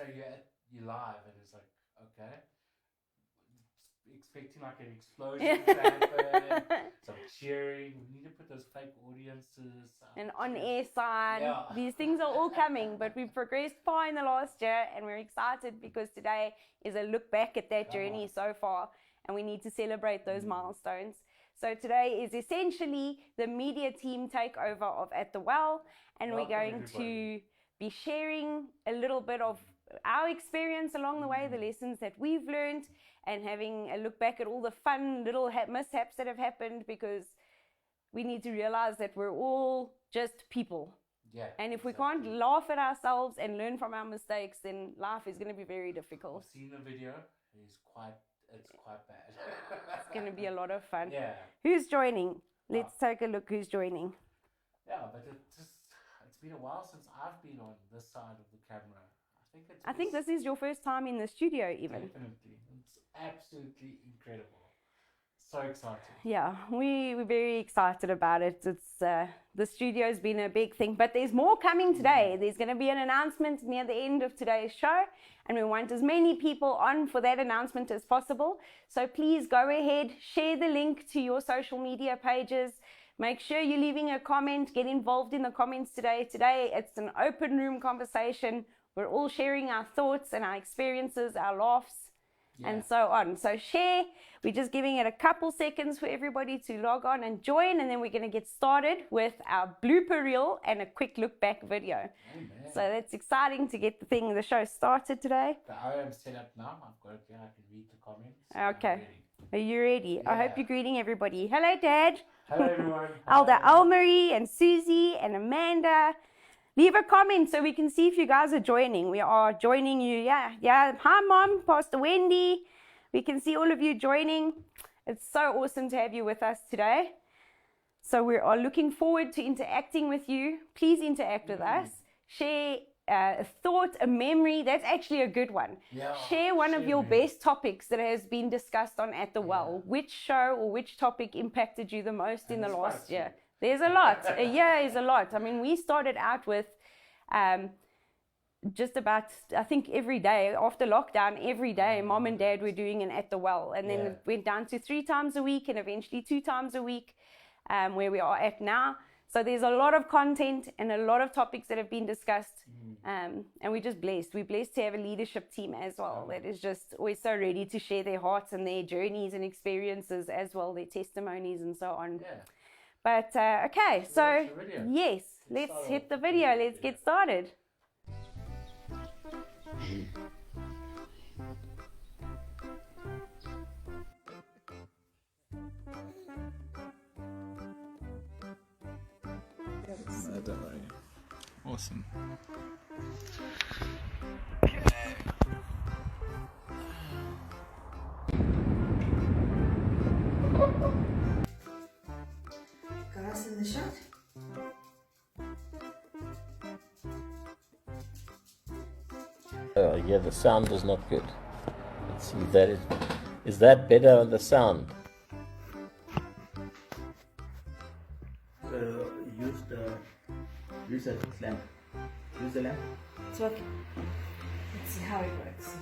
say you're live, and it's like, okay, expecting like an explosion to happen, some cheering. We need to put those fake audiences. An on-air sign. Yeah. These things are all coming, but we've progressed far in the last year, and we're excited because today is a look back at that journey so far, and we need to celebrate those milestones. So today is essentially the media team takeover of At the Well, and we're going to be sharing a little bit of our experience along the way, the lessons that we've learned, and having a look back at all the fun little mishaps that have happened, because we need to realize that we're all just people. Yeah. And if we can't laugh at ourselves and learn from our mistakes, then life is going to be very difficult. I've seen the video. It's quite bad. It's going to be a lot of fun. Yeah. Who's joining? Let's take a look who's joining. Yeah, but it's been a while since I've been on this side of the camera. I think this is your first time in the studio even. Definitely. It's absolutely incredible. So exciting. Yeah, we're very excited about it. It's the studio's been a big thing, but there's more coming today. There's going to be an announcement near the end of today's show, and we want as many people on for that announcement as possible. So please go ahead, share the link to your social media pages. Make sure you're leaving a comment. Get involved in the comments today. Today, it's an open room conversation. We're all sharing our thoughts and our experiences, our laughs, and so on. So share. We're just giving it a couple seconds for everybody to log on and join, and then we're going to get started with our blooper reel and a quick look back video. Amen. So that's exciting to get the show started today. I am set up now. I've got it here. I can read the comments. Okay. Are you ready? I hope you're greeting everybody. Hello, Dad. Hello, everyone. Elder Elmarie and Susie and Amanda. Leave a comment so we can see if you guys are joining. We are joining you. Yeah. Hi, Mom, Pastor Wendy. We can see all of you joining. It's so awesome to have you with us today. So we are looking forward to interacting with you. Please interact with us. Share a thought, a memory. That's actually a good one. Yeah, share one of your best topics that has been discussed on At the Well. Which show or which topic impacted you the most in the last year? There's a lot. A year is a lot. I mean, we started out with just about, I think every day, after lockdown, every day, Mom and Dad were doing an At the Well. And then it went down to 3 times a week and eventually 2 times a week, where we are at now. So there's a lot of content and a lot of topics that have been discussed. And we're just blessed. We're blessed to have a leadership team as well that is just always so ready to share their hearts and their journeys and experiences as well, their testimonies and so on. Yeah. But okay, so yes, let's hit the video. Let's get started. Don't worry. Awesome. Got us in the shot. Yeah, the sound is not good. Let's see, is that better on the sound? Use the lamp. Use the lamp. It's working. Let's see how it works.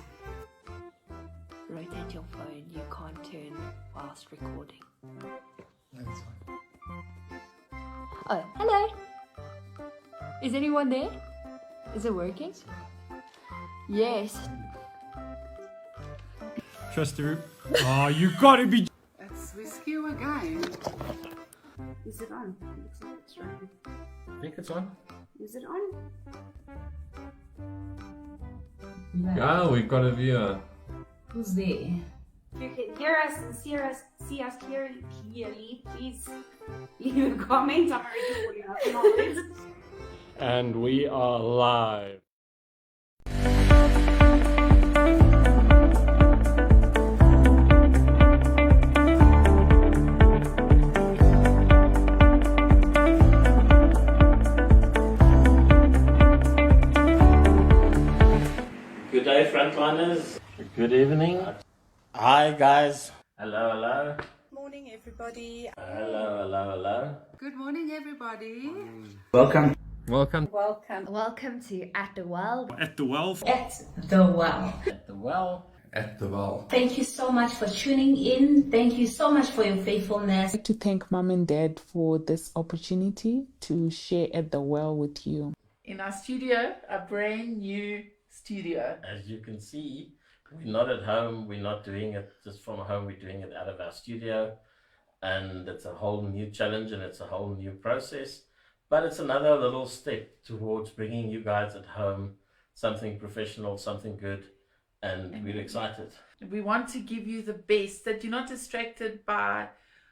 Rotate your phone, you can't turn whilst recording. That's fine. Oh, hello! Is anyone there? Is it working? Yes. Trust the room. Oh, you gotta be. Let's rescue again. Is it on? Looks like it's running. I think it's on. Is it on? Yeah, we've got a viewer. Who's there? If you can hear us and see us clearly, please leave a comment. I'm already pulling up noise. And we are live. Good day, frontliners. Good evening. Hi, guys. Hello. Morning, everybody. Hello. Good morning, everybody. Welcome. Welcome. Welcome Welcome to At the Well. At the well. at the well. At the well. At the well. Thank you so much for tuning in. Thank you so much for your faithfulness. I'd like to thank Mom and Dad for this opportunity to share at the well with you. In our studio, a brand new studio. As you can see, we're not at home. We're not doing it just from home. We're doing it out of our studio. And it's a whole new challenge and it's a whole new process. But it's another little step towards bringing you guys at home something professional, something good. And we're excited. We want to give you the best, that you're not distracted by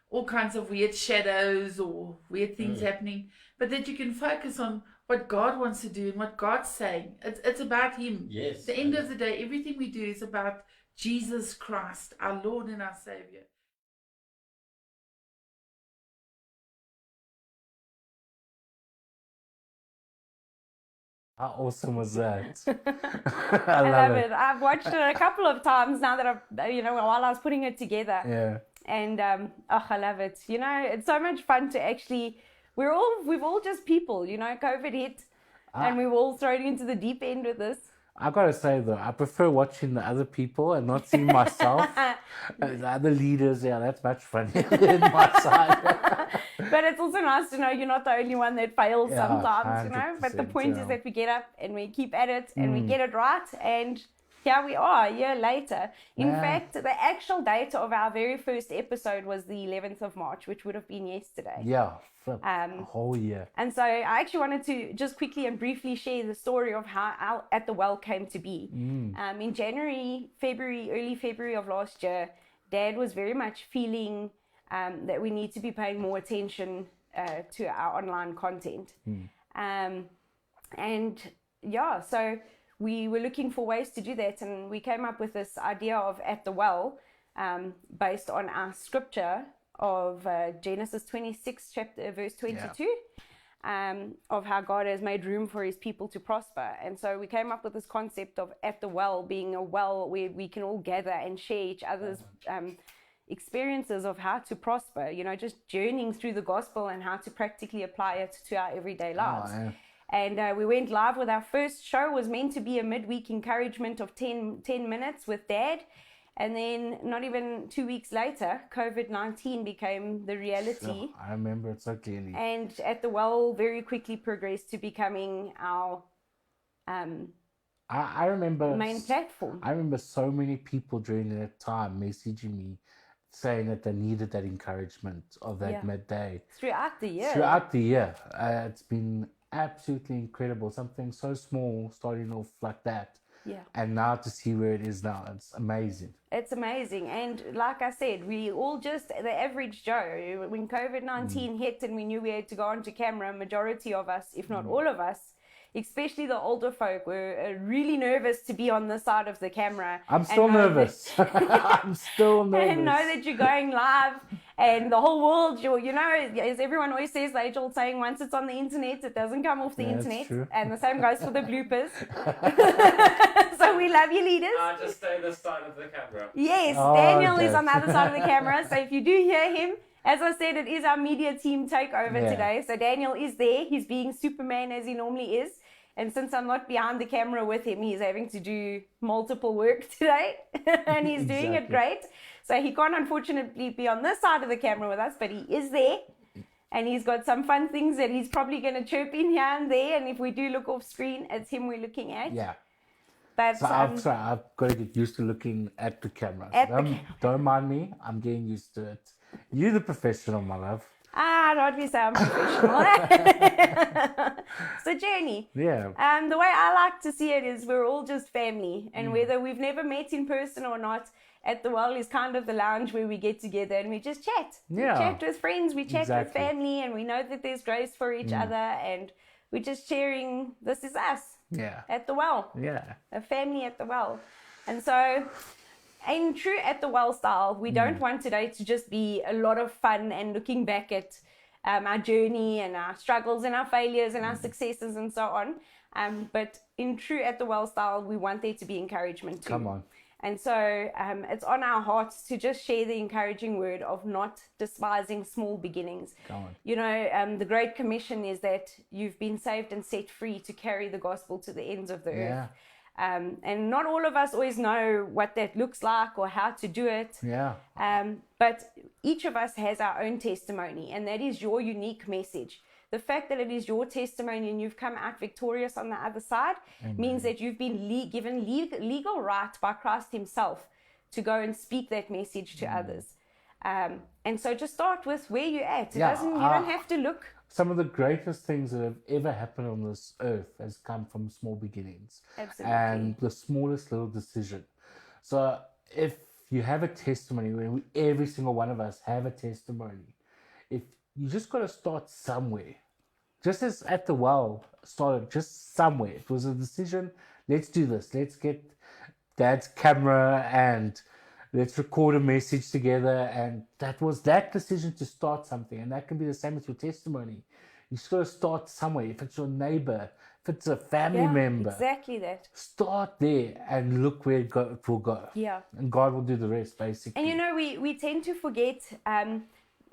all kinds of weird shadows or weird things happening, but that you can focus on what God wants to do and what God's saying. It's about Him. Yes. At the end of the day, everything we do is about Jesus Christ, our Lord and our Savior. How awesome was that? I love it. I've watched it a couple of times now that while I was putting it together. Yeah. And I love it. It's so much fun to actually. We've all just people. COVID hit, and we were all thrown into the deep end with this. I gotta say though, I prefer watching the other people and not seeing myself. The other leaders, yeah, that's much funnier than my side. But it's also nice to know you're not the only one that fails Yeah, sometimes, But the 100%, point is that we get up and we keep at it and we get it right. And here we are a year later. In fact, the actual date of our very first episode was the 11th of March, which would have been yesterday. Yeah, flip, a whole year. And so I actually wanted to just quickly and briefly share the story of how our At the Well came to be. In early February of last year, Dad was very much feeling that we need to be paying more attention to our online content. So we were looking for ways to do that, and we came up with this idea of At the Well, based on our scripture of Genesis 26, verse 22, of how God has made room for His people to prosper. And so we came up with this concept of At the Well being a well where we can all gather and share each other's experiences of how to prosper, just journeying through the gospel and how to practically apply it to our everyday lives. And we went live with our first show. Was meant to be a midweek encouragement of 10 minutes with Dad. And then not even 2 weeks later, COVID-19 became the reality. I remember it so clearly. And At the Well very quickly progressed to becoming our I remember main platform. I remember so many people during that time messaging me saying that they needed that encouragement of that midday. Throughout the year. Throughout the year. It's been absolutely incredible. Something so small starting off like that. Yeah. And now to see where it is now, it's amazing. It's amazing. And like I said, we all just the average Joe. When COVID-19 hit and we knew we had to go onto camera, majority of us, if not all of us, especially the older folk, were really nervous to be on this side of the camera. I'm still nervous. I'm still nervous. And know that you're going live and the whole world, as everyone always says, the age-old saying, once it's on the internet, it doesn't come off the internet. True. And the same goes for the bloopers. So we love you, leaders. Just stay this side of the camera. Yes, Oh, Daniel is okay. on the other side of the camera. So if you do hear him, as I said, it is our media team takeover today. So Daniel is there. He's being Superman as he normally is. And since I'm not behind the camera with him, he's having to do multiple work today. And he's doing it great. So he can't unfortunately be on this side of the camera with us, but he is there. And he's got some fun things that he's probably going to chirp in here and there. And if we do look off screen, it's him we're looking at. Yeah. But So I've got to get used to looking at the camera. Don't mind me. I'm getting used to it. You're the professional, my love. Not be so professional. It's a journey. Yeah. The way I like to see it is we're all just family. And whether we've never met in person or not, At the Well is kind of the lounge where we get together and we just chat. Yeah. We chat with friends, we chat with Exactly. family, and we know that there's grace for each other. And we're just sharing, this is us. Yeah. At the Well. Yeah. A family at the well. And so, in true At the Well style, we don't want today to just be a lot of fun and looking back at our journey and our struggles and our failures and our successes and so on. But in true At the Well style, we want there to be encouragement too. Come on. And so it's on our hearts to just share the encouraging word of not despising small beginnings. Go on. You know, the Great Commission is that you've been saved and set free to carry the gospel to the ends of the earth. And not all of us always know what that looks like or how to do it. Yeah. But each of us has our own testimony, and that is your unique message. The fact that it is your testimony and you've come out victorious on the other side means that you've been given legal right by Christ himself to go and speak that message to others. And so just start with where you're at. You don't have to look. Some of the greatest things that have ever happened on this earth has come from small beginnings. Absolutely. And the smallest little decision. So if you have a testimony, every single one of us have a testimony, if you just got to start somewhere. Just as at the well started, just somewhere. It was a decision. Let's do this. Let's get Dad's camera and let's record a message together. And that was that decision to start something. And that can be the same with your testimony. You just got to start somewhere. If it's your neighbor, if it's a family member. Exactly that. Start there and look where it will go. Yeah. And God will do the rest, basically. And you know, we tend to forget,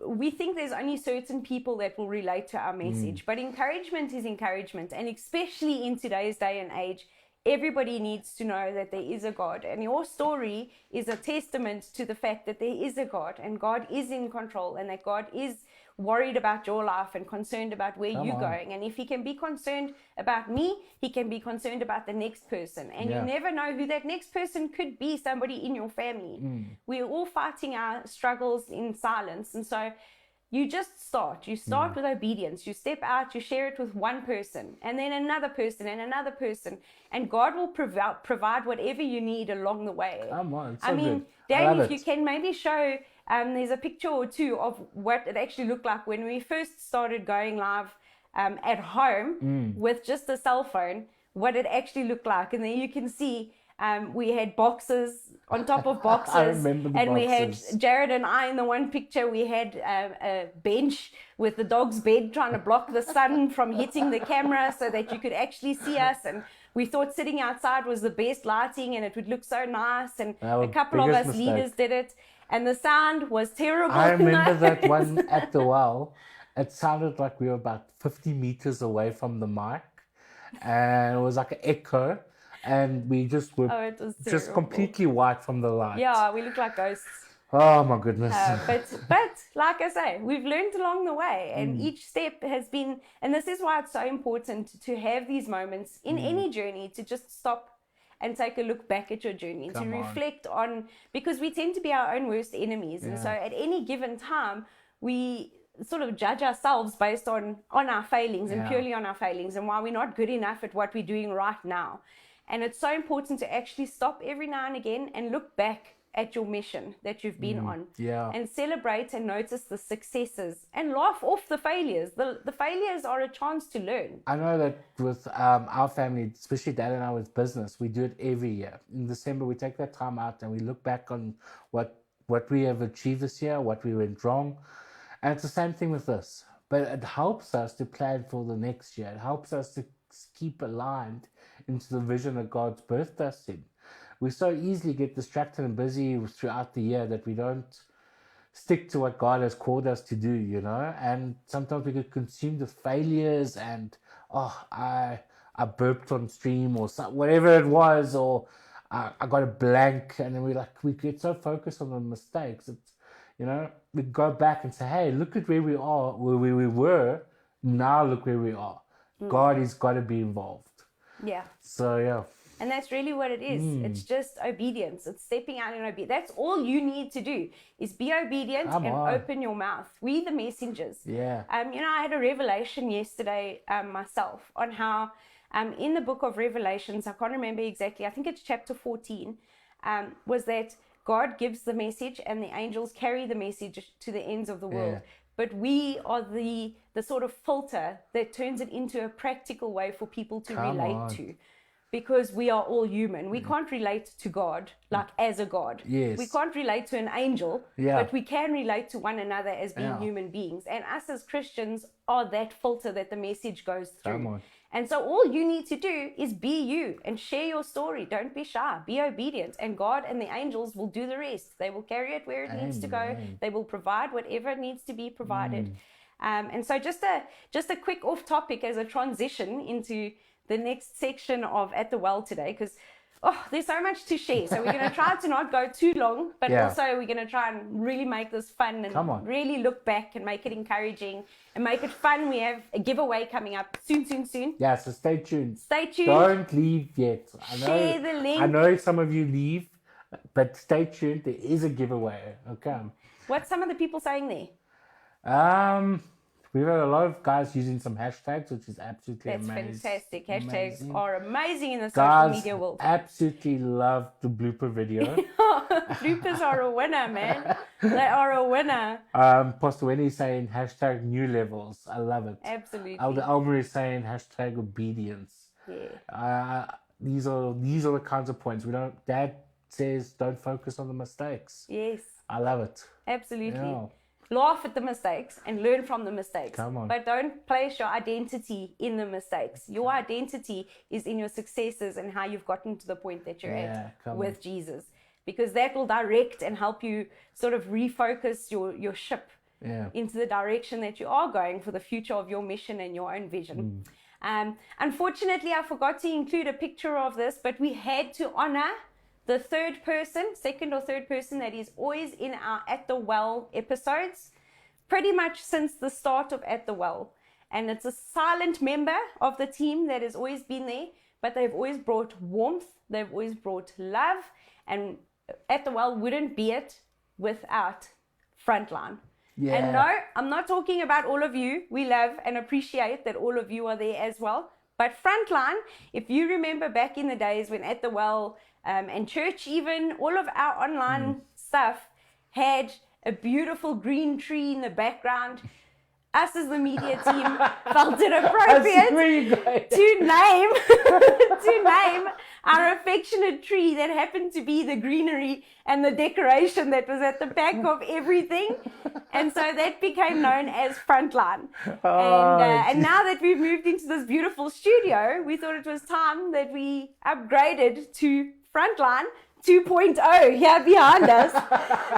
we think there's only certain people that will relate to our message, but encouragement is encouragement. And especially in today's day and age, everybody needs to know that there is a God. And your story is a testament to the fact that there is a God, and God is in control, and that God is worried about your life and concerned about where you're going. And if he can be concerned about me, he can be concerned about the next person. And you never know who that next person could be, somebody in your family. We're all fighting our struggles in silence. And so you just start. You start with obedience. You step out, you share it with one person, and then another person, and another person. And God will provide whatever you need along the way. Come on, I mean, Dan, if you can maybe show... there's a picture or two of what it actually looked like when we first started going live at home with just a cell phone, what it actually looked like. And then you can see we had boxes on top of boxes. I remember the and boxes. We had Jared and I in the one picture. We had a bench with the dog's bed trying to block the sun from hitting the camera so that you could actually see us. And we thought sitting outside was the best lighting and it would look so nice. And a couple of us leaders did it. And the sound was terrible. I remember that one at the well. It sounded like we were about 50 meters away from the mic. And it was like an echo. And we just were it was just completely white from the light. Yeah, we looked like ghosts. Oh, my goodness. But like I say, we've learned along the way. And each step has been... And this is why it's so important to have these moments in any journey, to just stop and take a look back at your journey, to reflect on, because we tend to be our own worst enemies. And so at any given time, we sort of judge ourselves based on our failings and purely on our failings and why we're not good enough at what we're doing right now. And it's so important to actually stop every now and again and look back at your mission that you've been on and celebrate and notice the successes and laugh off the failures. The failures are a chance to learn. I know that with our family, especially Dad and I with business, we do it every year. In December, we take that time out and we look back on what we have achieved this year, what we went wrong. And it's the same thing with this. But it helps us to plan for the next year. It helps us to keep aligned into the vision that God's birthed us in. We so easily get distracted and busy throughout the year that we don't stick to what God has called us to do, you know. And sometimes we get consumed with failures and, I burped on stream or whatever it was, or I got a blank, and then we get so focused on the mistakes. It's, you know, we go back and say, hey, look at where we are, where we were, now look where we are. God has got to be involved. Yeah. So, yeah. And that's really what it is. It's just obedience. It's stepping out in obedience. That's all you need to do, is be obedient and open your mouth. We the messengers. Yeah. You know, I had a revelation yesterday myself on how in the book of Revelations, I can't remember exactly, I think it's chapter 14, was that God gives the message and the angels carry the message to the ends of the world. But we are the sort of filter that turns it into a practical way for people to relate to. Because we are all human. We can't relate to God like as a God. Yes. We can't relate to an angel, but we can relate to one another as being human beings. And us as Christians are that filter that the message goes through. And so all you need to do is be you and share your story. Don't be shy. Be obedient. And God and the angels will do the rest. They will carry it where it needs to go. Amen. They will provide whatever needs to be provided. And so just a quick off topic as a transition into the next section of At the Well today, because there's so much to share. So we're going to try to not go too long, but also we're going to try and really make this fun and really look back and make it encouraging and make it fun. We have a giveaway coming up soon. Yeah, so stay tuned. Stay tuned. Don't leave yet. Share the link. I know some of you leave, but stay tuned. There is a giveaway. Okay. What's some of the people saying there? We've had a lot of guys using some hashtags, which is absolutely That's amazing. fantastic. Hashtags are amazing in the social Guys media world. absolutely love the blooper video. Bloopers are a winner, man. They are a winner. Pastor Wendy is saying hashtag new levels. I love it. Absolutely. Elder Elmer is saying hashtag obedience. Yeah. These are the kinds of points. Dad says don't focus on the mistakes. Yes. I love it. Absolutely. Yeah. Laugh at the mistakes and learn from the mistakes. Come on. But don't place your identity in the mistakes. Your identity is in your successes and how you've gotten to the point that you're at with Jesus. Because that will direct and help you sort of refocus your ship into the direction that you are going for the future of your mission and your own vision. Unfortunately, I forgot to include a picture of this, but we had to honor the second or third person that is always in our At the Well episodes, pretty much since the start of At the Well. And it's a silent member of the team that has always been there, but they've always brought warmth, they've always brought love, and At the Well wouldn't be it without Frontline. Yeah. And no, I'm not talking about all of you. We love and appreciate that all of you are there as well. But Frontline, if you remember back in the days when At the Well and church even, all of our online stuff had a beautiful green tree in the background. Us as the media team felt it appropriate to name our affectionate tree that happened to be the greenery and the decoration that was at the back of everything. And so that became known as Frontline. And now that we've moved into this beautiful studio, we thought it was time that we upgraded to Frontline 2.0 here behind us.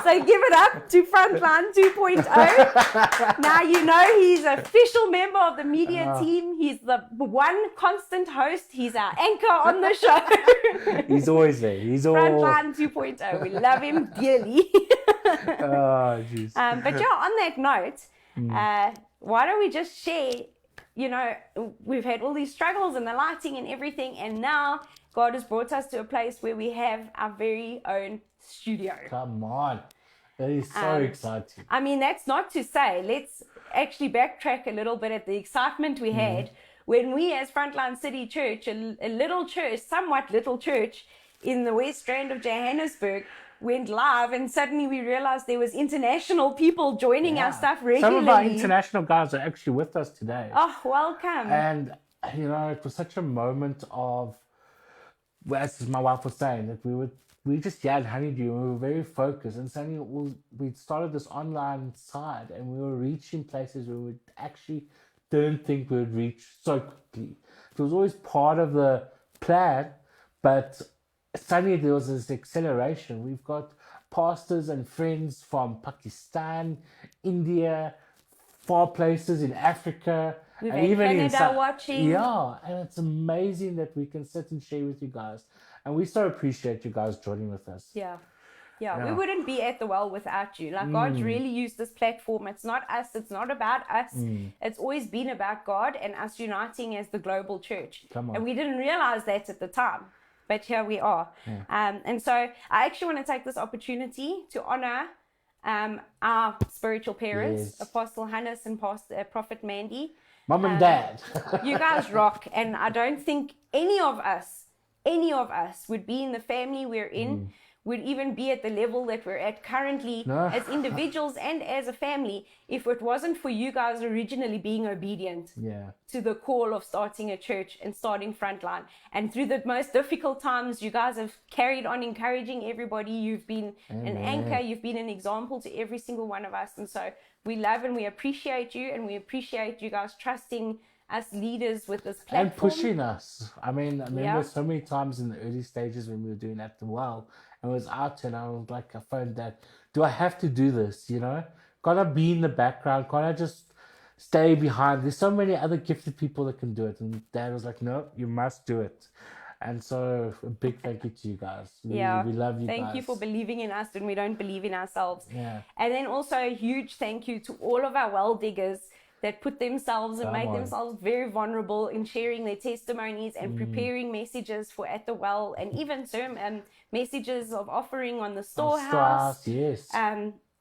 So give it up to Frontline 2.0. Now you know he's an official member of the media team. He's the one constant host. He's our anchor on the show. He's always there. He's Frontline 2.0. We love him dearly. Jeez. But on that note, why don't we just share, we've had all these struggles and the lighting and everything, and now God has brought us to a place where we have our very own studio. Come on. That is so exciting. I mean, that's not to say, let's actually backtrack a little bit at the excitement we had when we as Frontline City Church, a little church, somewhat little church in the West Strand of Johannesburg, went live, and suddenly we realized there was international people joining our stuff regularly. Some of our international guys are actually with us today. Oh, welcome. And, it was such a moment of, as my wife was saying, that we just had Honeydew and we were very focused, and suddenly we started this online side and we were reaching places where we actually didn't think we would reach so quickly. It was always part of the plan, but suddenly there was this acceleration. We've got pastors and friends from Pakistan, India, far places in Africa, We've and had even Canada watching. Yeah, and it's amazing that we can sit and share with you guys. And we so appreciate you guys joining with us. Yeah, we wouldn't be At the Well without you. Like, God's really used this platform. It's not us. It's not about us. It's always been about God and us uniting as the global church. Come on. And we didn't realize that at the time. But here we are. And so I actually want to take this opportunity to honor our spiritual parents, Apostle Hannes and Prophet Mandy. Mom and Dad. You guys rock. And I don't think any of us would be in the family we're in, would even be at the level that we're at currently as individuals and as a family, if it wasn't for you guys originally being obedient to the call of starting a church and starting Frontline. And through the most difficult times, you guys have carried on encouraging everybody. You've been an anchor. You've been an example to every single one of us. And so we love and we appreciate you, and we appreciate you guys trusting us leaders with this platform. And pushing us. I mean, I remember Yeah. so many times in the early stages when we were doing At the Well, and it was out and I was like, I phoned Dad, do I have to do this, you know? Can't I be in the background? Can't I just stay behind? There's so many other gifted people that can do it. And Dad was like, no, you must do it. And so a big thank you to you guys. We love you guys. Thank you for believing in us when we don't believe in ourselves. Yeah. And then also a huge thank you to all of our well diggers that put themselves and Come made on. themselves very vulnerable in sharing their testimonies and preparing messages for At the Well, and even some messages of offering on the storehouse. Yes.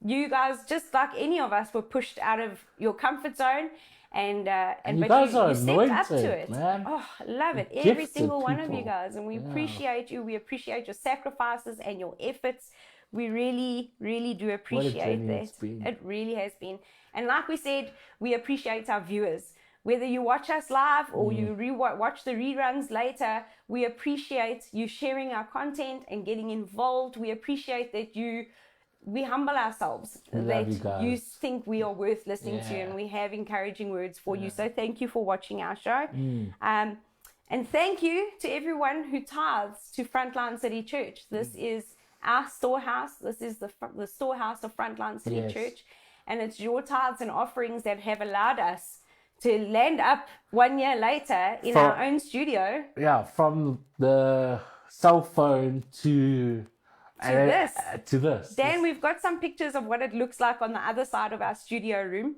You guys, just like any of us, were pushed out of your comfort zone. And you but guys are you stepped up to anointed, it. man. Oh, I love it. Every Gifted single one of you people. guys. And we Yeah. appreciate you. We appreciate your sacrifices and your efforts. We really, really do appreciate journey that. it's been. It really has been. And like we said, we appreciate our viewers. Whether you watch us live or you watch the reruns later, we appreciate you sharing our content and getting involved. We appreciate that we humble ourselves, We love that you guys. you think we are worth listening to, Yeah. and we have encouraging words for you. So thank you for watching our show. Mm. And thank you to everyone who tithes to Frontline City Church. This is our storehouse. This is the storehouse of Frontline City Yes. Church. And it's your tithes and offerings that have allowed us to land up 1 year later in our own studio. Yeah, from the cell phone to this. To this. Dan, we've got some pictures of what it looks like on the other side of our studio room.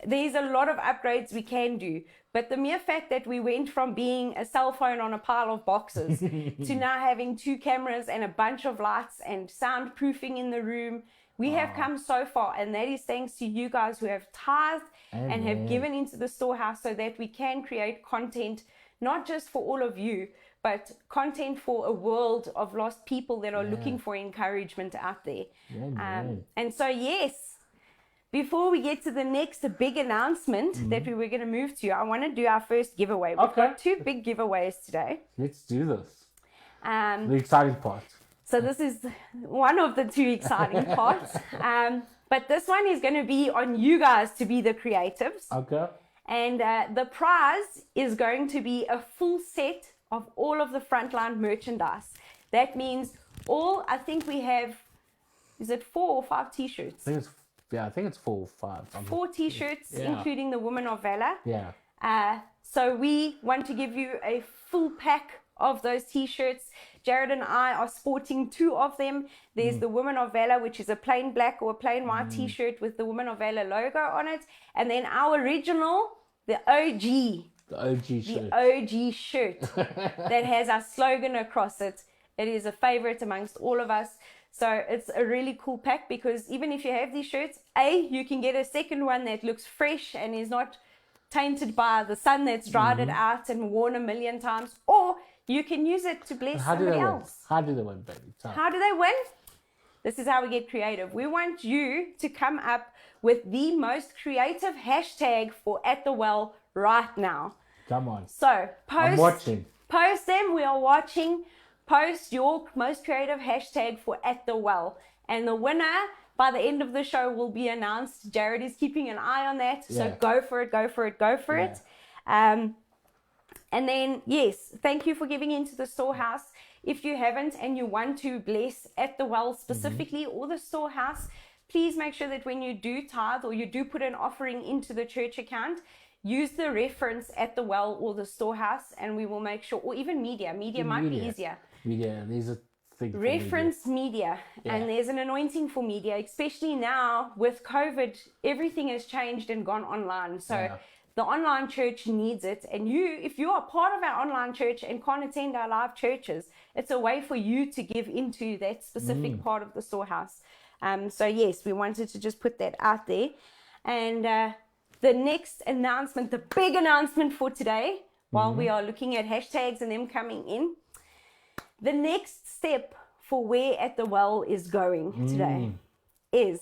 There's a lot of upgrades we can do, but the mere fact that we went from being a cell phone on a pile of boxes to now having 2 cameras and a bunch of lights and soundproofing in the room, we have come so far, and that is thanks to you guys who have tithed and have Amen. given into the storehouse so that we can create content, not just for all of you, but content for a world of lost people that are looking for encouragement out there. Amen. And so, yes, before we get to the next big announcement that we were going to move to, I want to do our first giveaway. We've got 2 big giveaways today. Let's do this. Um, The exciting part. So this is one of the 2 exciting parts. But this one is going to be on you guys to be the creatives. Okay. And the prize is going to be a full set of all of the Frontline merchandise. That means I think we have, is it 4 or 5 t-shirts? I think it's 4 or 5. 4 t-shirts, Yeah. including the Women of Valor. Yeah. So we want to give you a full pack of those t-shirts. Jared and I are sporting 2 of them. There's the Women of Valor, which is a plain black or a plain white t-shirt with the Women of Valor logo on it. And then our original, the OG shirt that has our slogan across it. It is a favorite amongst all of us. So it's a really cool pack, because even if you have these shirts, you can get a second one that looks fresh and is not tainted by the sun that's dried it out and worn a million times, or you can use it to bless somebody else. How do they win, baby? How do they win? This is how we get creative. We want you to come up with the most creative hashtag for At the Well right now. Come on. So I'm watching. Post them. We are watching. Post your most creative hashtag for At the Well. And the winner by the end of the show will be announced. Jared is keeping an eye on that. So Yeah. go for it, go for it, go for it. And then, yes, thank you for giving into the storehouse. If you haven't and you want to bless At the Well specifically, or the storehouse, please make sure that when you do tithe or you do put an offering into the church account, use the reference At the Well or the storehouse, and we will make sure, or even media might be easier. Media, there's a thing. for media. Reference media, and there's an anointing for media, especially now with COVID. Everything has changed and gone online. So the online church needs it. And if you are part of our online church and can't attend our live churches, it's a way for you to give into that specific part of the storehouse. So yes, we wanted to just put that out there. And the next announcement, the big announcement for today, while we are looking at hashtags and them coming in, the next step for where At the Well is going today is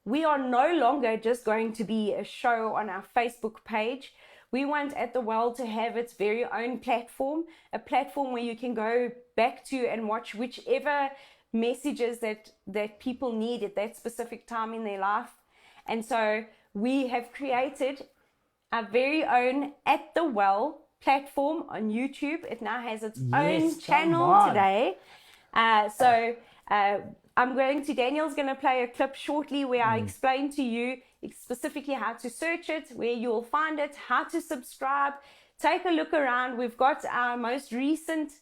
we are no longer just going to be a show on our Facebook page. We want At the Well to have its very own platform, a platform where you can go back to and watch whichever messages that people need at that specific time in their life. And so we have created our very own At the Well platform on YouTube. It now has its own Yes, come channel on. today. Daniel's going to play a clip shortly where I explain to you specifically how to search it, where you'll find it, how to subscribe. Take a look around. We've got our most recent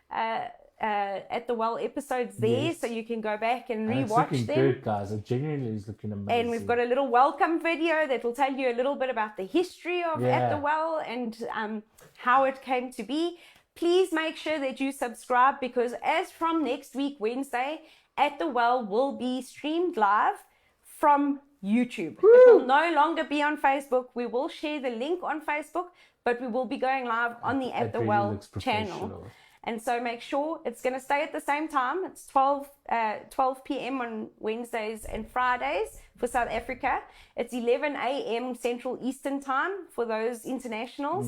At the Well episodes there, Yes. so you can go back and And it's rewatch looking them. good, guys. It genuinely is looking amazing. And we've got a little welcome video that will tell you a little bit about the history of At the Yeah. Well and how it came to be. Please make sure that you subscribe, because as from next week, Wednesday, At the Well will be streamed live from YouTube. It will no longer be on Facebook. We will share the link on Facebook, but we will be going live on the At It the really Well looks channel. professional. And so make sure it's going to stay at the same time. It's 12 p.m. on Wednesdays and Fridays for South Africa. It's 11 a.m. Central Eastern Time for those internationals.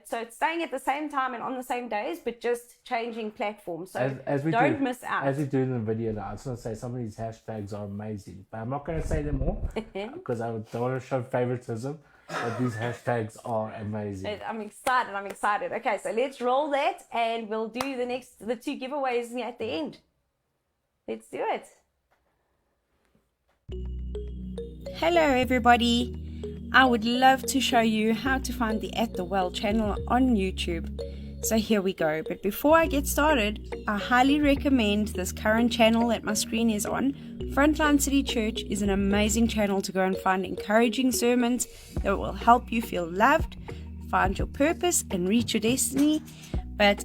So it's staying at the same time and on the same days, but just changing platforms. So As we don't do, miss out. As we do in the video now, I just want to say some of these hashtags are amazing, but I'm not going to say them all because I don't want to show favoritism. But these hashtags are amazing. I'm excited. Okay, so let's roll that and we'll do the two giveaways at the end. Let's do it. Hello everybody. I would love to show you how to find the At the Well channel on YouTube. So here we go. But before I get started, I highly recommend this current channel that my screen is on. Frontline City Church is an amazing channel to go and find encouraging sermons that will help you feel loved, find your purpose, and reach your destiny. But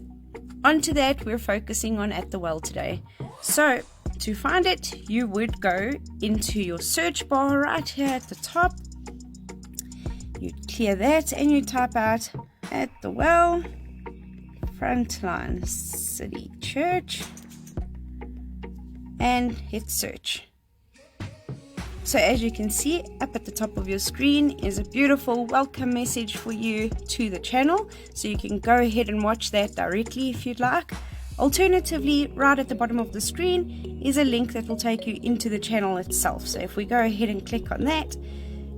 onto that, we're focusing on At the Well today. So to find it, you would go into your search bar right here at the top. You clear that and you type out At the Well, Frontline City Church, and hit search. So as you can see, up at the top of your screen is a beautiful welcome message for you to the channel, so you can go ahead and watch that directly if you'd like. Alternatively, right at the bottom of the screen is a link that will take you into the channel itself. So if we go ahead and click on that,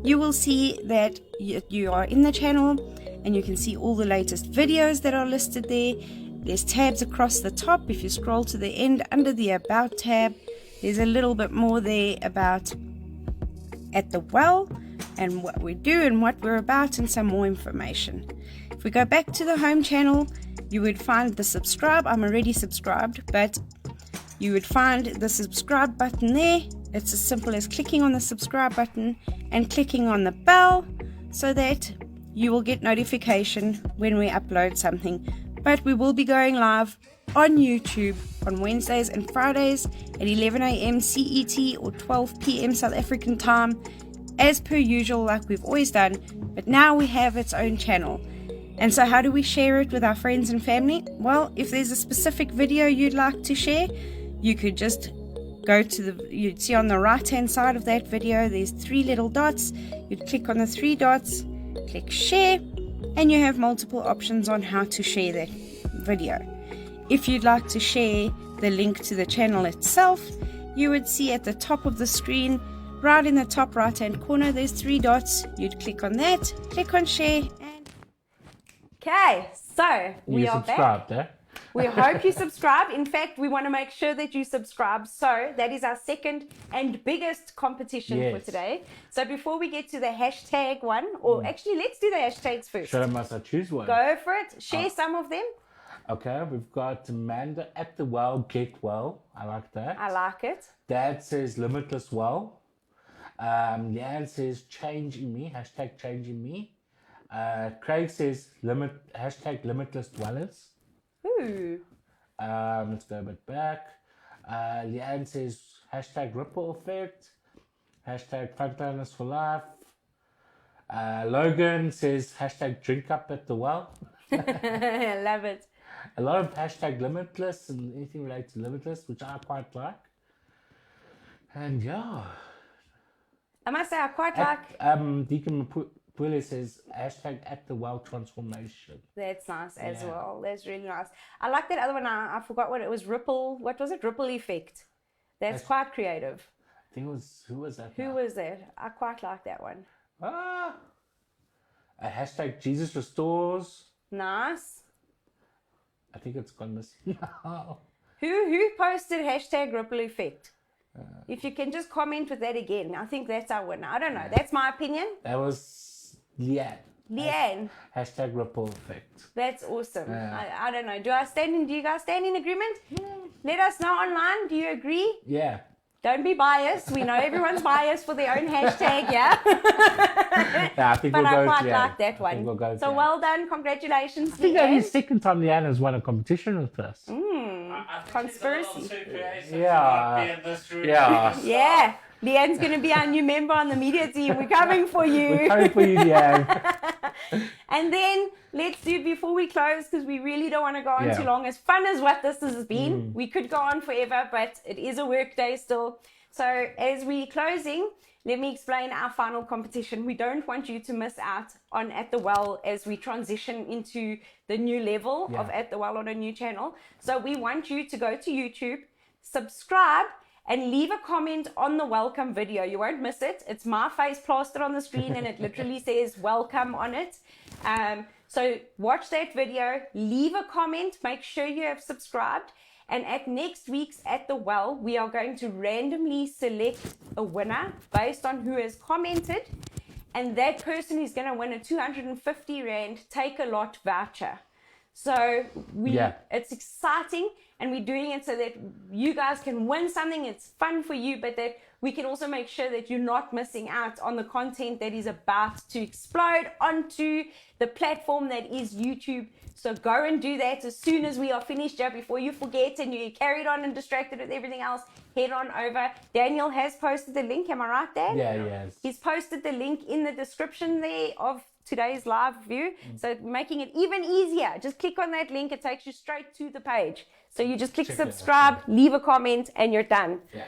you will see that you are in the channel, and you can see all the latest videos that are listed there. There's tabs across the top. If you scroll to the end under the About tab, there's a little bit more there about At the Well and what we do and what we're about, and some more information. If we go back to the home channel, you would find the subscribe. I'm already subscribed, but you would find the subscribe button there. It's as simple as clicking on the subscribe button and clicking on the bell so that you will get notification when we upload something. But we will be going live on YouTube on Wednesdays and Fridays at 11 a.m. CET or 12 p.m. South African time, as per usual, like we've always done. But now we have its own channel. And so how do we share it with our friends and family? Well, if there's a specific video you'd like to share, you could just go to you'd see on the right hand side of that video, there's 3 little dots. You'd click on the 3 dots, click share, and you have multiple options on how to share that video. If you'd like to share the link to the channel itself, you would see at the top of the screen, right in the top right hand corner, there's 3 dots. You'd click on that, click on share, and okay, so we are back. Eh? We hope you subscribe. In fact, we want to make sure that you subscribe. So that is our second and biggest competition for Yes. today. So before we get to the hashtag one, or actually let's do the hashtags first. Should I choose one? Go for it. Share some of them. Okay, we've got Amanda At the Well, Get Well. I like that. I like it. Dad says Limitless Well. Leanne says Change in Me, hashtag Change in Me. Craig says hashtag Limitless Dwellers. Ooh. Let's go a bit back. Leanne says hashtag Ripple Effect, hashtag Frontliners for Life. Logan says hashtag Drink Up At the Well. I love it. A lot of hashtag Limitless and anything related to Limitless, which I quite like. And yeah. I must say, I quite like. Deacon Mapule says hashtag At the Well Transformation. That's nice as Yeah. well. That's really nice. I like that other one. I forgot what it was. Ripple. What was it? Ripple Effect. That's quite creative. I think it was, who was that? Who now? was that? I quite like that one. Hashtag Jesus Restores. Nice. I think it's gone missing now. Who posted hashtag ripple effect? If you can just comment with that again, I think that's our winner. I don't know. That's my opinion. That was Leanne. Leanne. Hashtag ripple effect. That's awesome. I don't know. Do you guys stand in agreement? Let us know online. Do you agree? Yeah. Don't be biased. We know everyone's biased for their own hashtag, yeah? Yeah, I think But we'll I go quite with like Leanne. that I think one. we'll go with So Leanne. well done. Congratulations, I think only Leanne. second time Leanne has won a competition with us. Conspiracy. Yeah. Yeah. Yeah. Leanne's going to be our new member on the media team. We're coming for you. We're coming for you, Leanne. And then let's do before we close, because we really don't want to go on Yeah. too long. As fun as what this has been, we could go on forever, but it is a work day still. So as we closing, let me explain our final competition. We don't want you to miss out on At the Well as we transition into the new level of At the Well on a new channel. So we want you to go to YouTube, subscribe, and leave a comment on the welcome video. You won't miss it. It's my face plastered on the screen and it literally says welcome on it. So watch that video, leave a comment, make sure you have subscribed. And at next week's At the Well, we are going to randomly select a winner based on who has commented. And that person is going to win a 250 Rand Take a Lot voucher. So it's exciting, and we're doing it so that you guys can win something. It's fun for you, but that we can also make sure that you're not missing out on the content that is about to explode onto the platform that is YouTube. So go and do that as soon as we are finished, Joe, before you forget and you carried on and distracted with everything else. Head on over. Daniel has posted the link. Am I right, Dan? Yeah, yes. He's posted the link in the description there of today's live view. So making it even easier. Just click on that link. It takes you straight to the page. So you just click subscribe, leave a comment, and you're done. Yeah.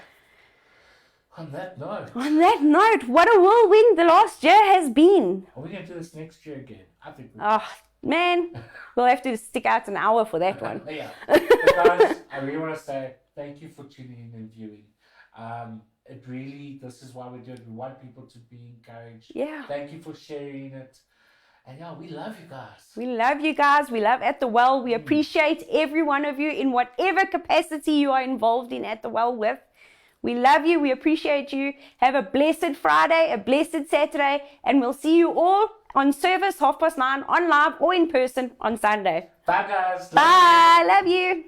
On that note, On that note, what a whirlwind the last year has been. are we going to do this next year again? I think we Oh, man. We'll have to stick out an hour for that one. Yeah. But guys, I really want to say thank you for tuning in and viewing. It really, this is why we do it. We want people to be encouraged. Yeah. Thank you for sharing it. And yeah, we love you guys. We love you guys. We love At the Well. We appreciate every one of you in whatever capacity you are involved in At the Well with. We love you. We appreciate you. Have a blessed Friday, a blessed Saturday, and we'll see you all on service 9:30 on live or in person on Sunday. Bye, guys. Bye. Love you.